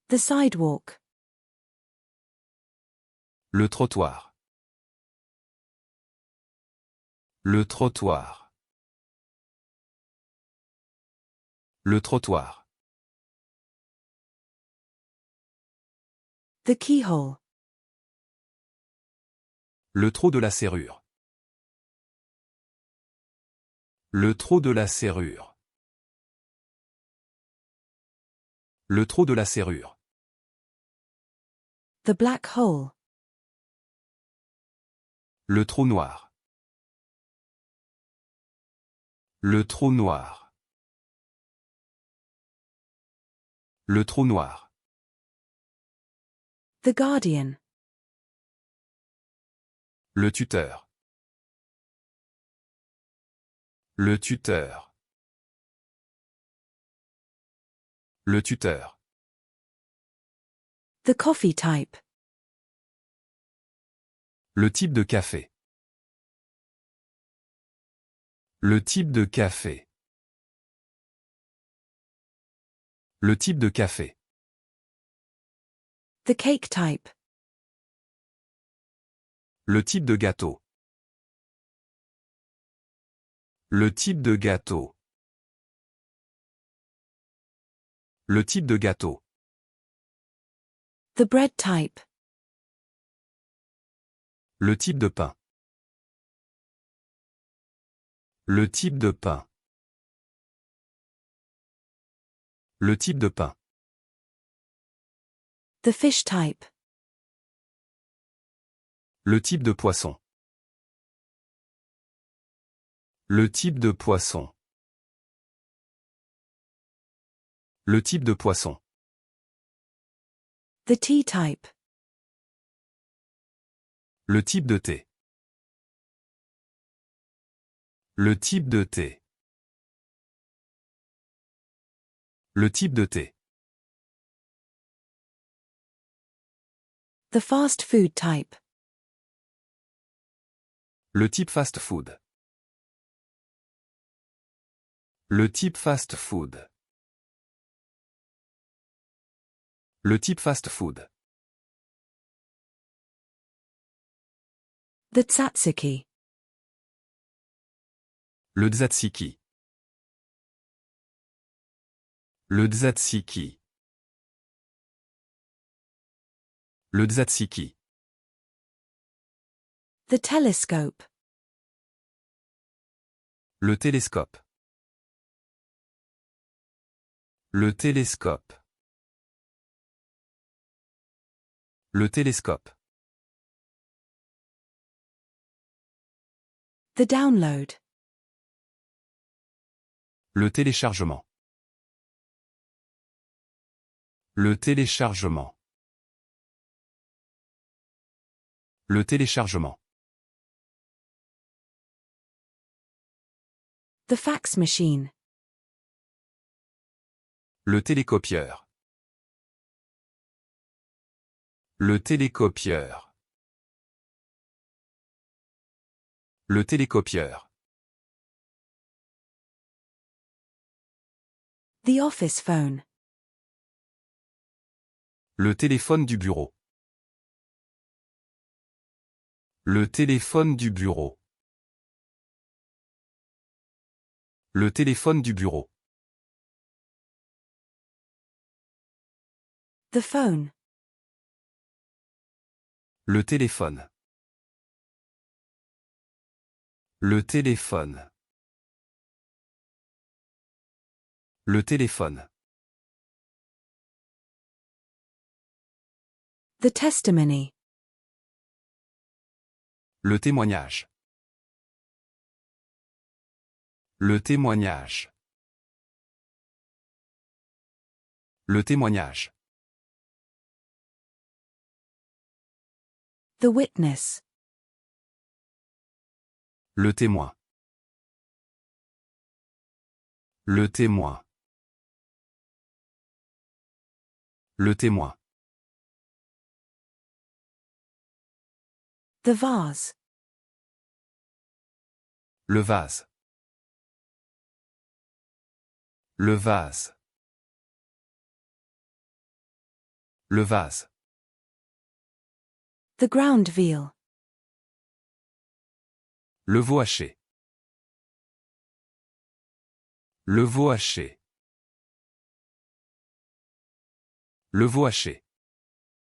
The sidewalk. Le trottoir. Le trottoir. Le trottoir. The keyhole. Le trou de la serrure. Le trou de la serrure. Le trou de la serrure. The black hole. Le trou noir. Le trou noir. Le trou noir. The guardian. Le tuteur. Le tuteur. Le tuteur. The coffee type. Le type de café. Le type de café. Le type de café. The cake type. Le type de gâteau. Le type de gâteau. Le type de gâteau. The bread type. Le type de pain. Le type de pain. Le type de pain. The fish type. Le type de poisson. Le type de poisson. Le type de poisson. The tea type. Le type de thé. Le type de thé. Le type de thé. The fast food type. Le type fast food. Le type fast food. Le type fast food. The tzatziki. Le tzatziki. Le tzatziki. Le tzatziki. The telescope. Le télescope. Le télescope. Le télescope. The download. Le téléchargement. Le téléchargement. Le téléchargement. The fax machine. Le télécopieur. Le télécopieur. Le télécopieur. The office phone. Le téléphone du bureau. Le téléphone du bureau. Le téléphone du bureau. The phone. Le téléphone. Le téléphone. Le téléphone. The testimony. Le témoignage. Le témoignage. Le témoignage. The witness. Le témoin. Le témoin. Le témoin. The vase. Le vase. Le vase. Le vase. The ground veal. Le veau haché. Le veau haché. Le veau haché.